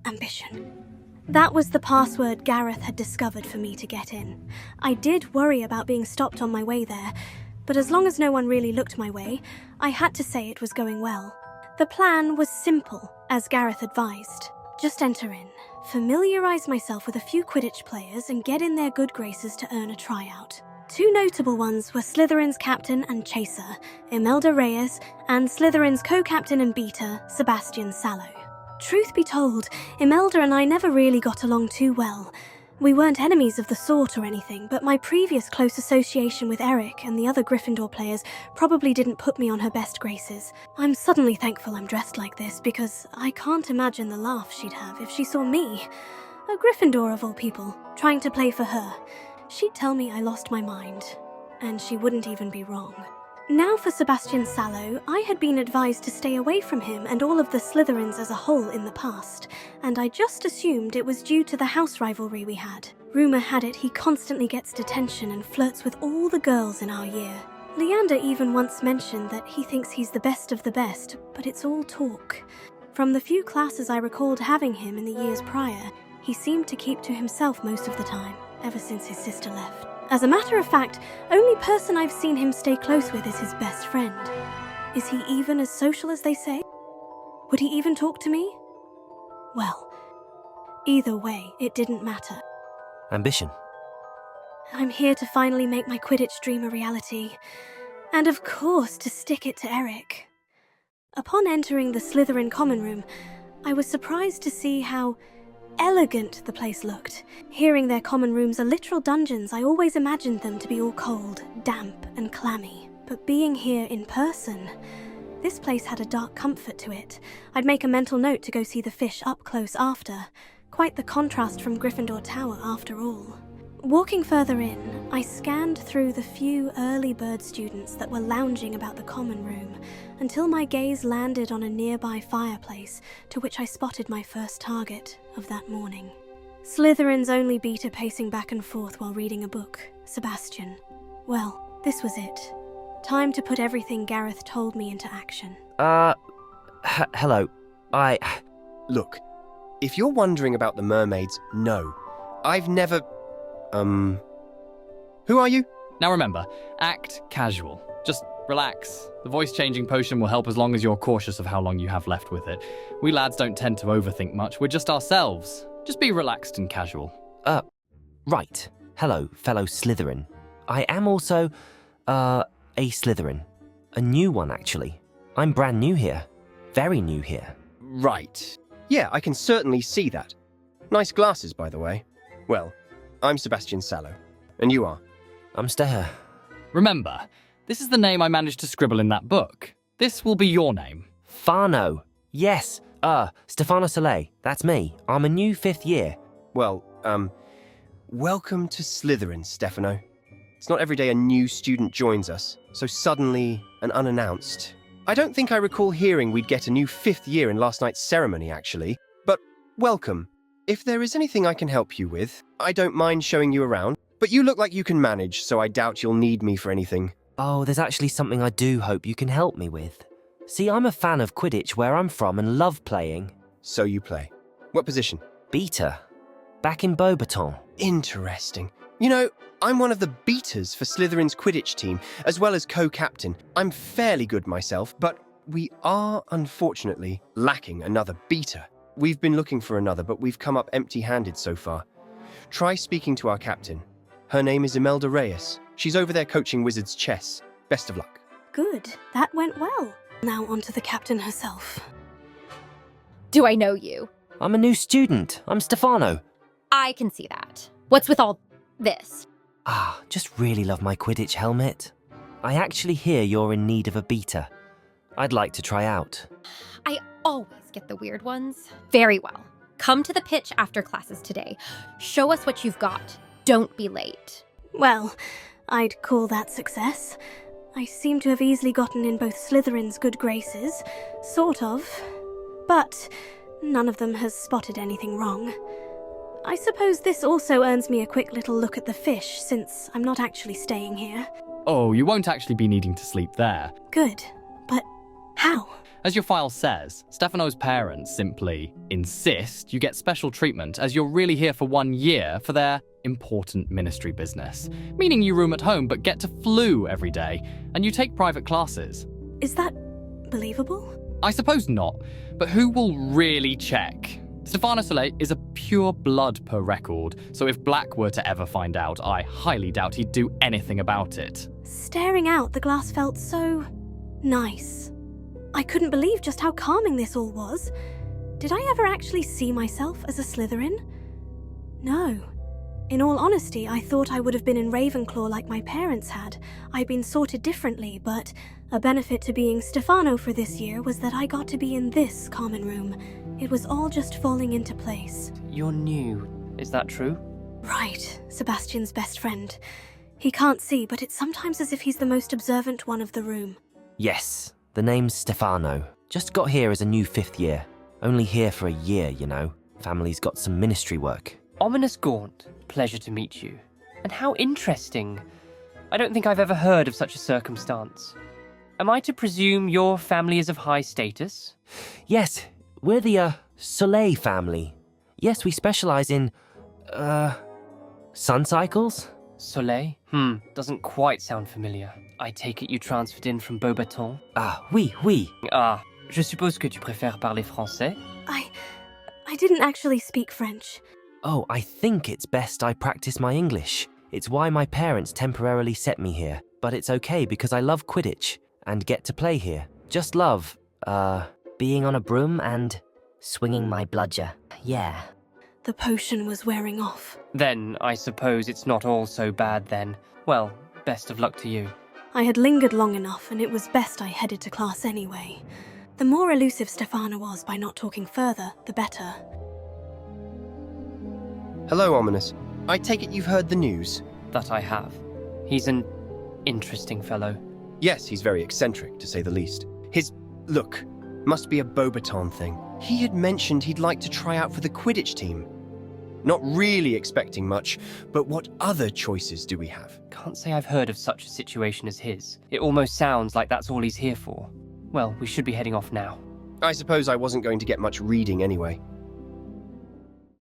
Ambition. That was the password Garreth had discovered for me to get in. I did worry about being stopped on my way there, but as long as no one really looked my way, I had to say it was going well. The plan was simple, as Garreth advised. Just enter in, familiarise myself with a few Quidditch players, and get in their good graces to earn a tryout. Two notable ones were Slytherin's captain and chaser, Imelda Reyes, and Slytherin's co-captain and beater, Sebastian Sallow. Truth be told, Imelda and I never really got along too well. We weren't enemies of the sort or anything, but my previous close association with Eric and the other Gryffindor players probably didn't put me on her best graces. I'm suddenly thankful I'm dressed like this, because I can't imagine the laugh she'd have if she saw me, a Gryffindor of all people, trying to play for her. She'd tell me I lost my mind, and she wouldn't even be wrong. Now for Sebastian Sallow, I had been advised to stay away from him and all of the Slytherins as a whole in the past, and I just assumed it was due to the house rivalry we had. Rumour had it he constantly gets detention and flirts with all the girls in our year. Leander even once mentioned that he thinks he's the best of the best, but it's all talk. From the few classes I recalled having him in the years prior, he seemed to keep to himself most of the time, ever since his sister left. As a matter of fact, only person I've seen him stay close with is his best friend. Is he even as social as they say? Would he even talk to me? Well, either way, it didn't matter. Ambition. I'm here to finally make my Quidditch dream a reality. And of course, to stick it to Eric. Upon entering the Slytherin common room, I was surprised to see how elegant the place looked. Hearing their common rooms are literal dungeons, I always imagined them to be all cold, damp, and clammy. But being here in person, this place had a dark comfort to it. I'd make a mental note to go see the fish up close after. Quite the contrast from Gryffindor Tower after all. Walking further in, I scanned through the few early bird students that were lounging about the common room until my gaze landed on a nearby fireplace to which I spotted my first target of that morning. Slytherin's only beater pacing back and forth while reading a book, Sebastian. Well, this was it. Time to put everything Garreth told me into action. Hello. Look, if you're wondering about the mermaids, no. I've never... Who are you? Now remember, act casual. Just relax. The voice-changing potion will help as long as you're cautious of how long you have left with it. We lads don't tend to overthink much. We're just ourselves. Just be relaxed and casual. Right. Hello, fellow Slytherin. I am also, a Slytherin. A new one, actually. I'm brand new here. Very new here. Right. Yeah, I can certainly see that. Nice glasses, by the way. Well, I'm Sebastian Sallow. And you are? I'm Stella. Remember, this is the name I managed to scribble in that book. This will be your name. Fano. Yes. Stefano Soleil. That's me. I'm a new 5th year. Well, welcome to Slytherin, Stefano. It's not every day a new student joins us, so suddenly and unannounced. I don't think I recall hearing we'd get a new 5th year in last night's ceremony, actually. But welcome. If there is anything I can help you with, I don't mind showing you around, but you look like you can manage, so I doubt you'll need me for anything. Oh, there's actually something I do hope you can help me with. See, I'm a fan of Quidditch where I'm from and love playing. So you play. What position? Beater. Back in Beaubaton. Interesting. You know, I'm one of the beaters for Slytherin's Quidditch team, as well as co-captain. I'm fairly good myself, but we are, unfortunately, lacking another beater. We've been looking for another, but we've come up empty-handed so far. Try speaking to our captain. Her name is Imelda Reyes. She's over there coaching Wizards chess. Best of luck. Good. That went well. Now on to the captain herself. Do I know you? I'm a new student. I'm Stefano. I can see that. What's with all this? Just really love my Quidditch helmet. I actually hear you're in need of a beater. I'd like to try out. I always get the weird ones. Very well. Come to the pitch after classes today. Show us what you've got. Don't be late. Well, I'd call that success. I seem to have easily gotten in both Slytherin's good graces, sort of, but none of them has spotted anything wrong. I suppose this also earns me a quick little look at the fish, since I'm not actually staying here. Oh, you won't actually be needing to sleep there. Good, but how? As your file says, Stefano's parents simply insist you get special treatment as you're really here for 1 year for their important ministry business, meaning you room at home but get to flu every day, and you take private classes. Is that believable? I suppose not, but who will really check? Stefano Soleil is a pure blood per record, so if Black were to ever find out, I highly doubt he'd do anything about it. Staring out the glass felt so nice. I couldn't believe just how calming this all was. Did I ever actually see myself as a Slytherin? No. In all honesty, I thought I would have been in Ravenclaw like my parents had. I'd been sorted differently, but a benefit to being Stefano for this year was that I got to be in this common room. It was all just falling into place. You're new, is that true? Right, Sebastian's best friend. He can't see, but it's sometimes as if he's the most observant one of the room. Yes, the name's Stefano. Just got here as a new 5th year. Only here for a year, you know. Family's got some ministry work. Ominous Gaunt, pleasure to meet you. And how interesting. I don't think I've ever heard of such a circumstance. Am I to presume your family is of high status? Yes, we're the, Soleil family. Yes, we specialize in, sun cycles? Soleil? Doesn't quite sound familiar. I take it you transferred in from Beaubaton? Ah, oui. Ah, je suppose que tu préfères parler français? I didn't actually speak French. Oh, I think it's best I practice my English. It's why my parents temporarily set me here. But it's okay because I love Quidditch and get to play here. Just love, being on a broom and swinging my bludger. Yeah. The potion was wearing off. Then I suppose it's not all so bad then. Well, best of luck to you. I had lingered long enough, and it was best I headed to class anyway. The more elusive Stefano was by not talking further, the better. Hello, Ominous. I take it you've heard the news? That I have. He's an interesting fellow. Yes, he's very eccentric, to say the least. His look must be a Beaubaton thing. He had mentioned he'd like to try out for the Quidditch team. Not really expecting much, but what other choices do we have? Can't say I've heard of such a situation as his. It almost sounds like that's all he's here for. Well, we should be heading off now. I suppose I wasn't going to get much reading anyway.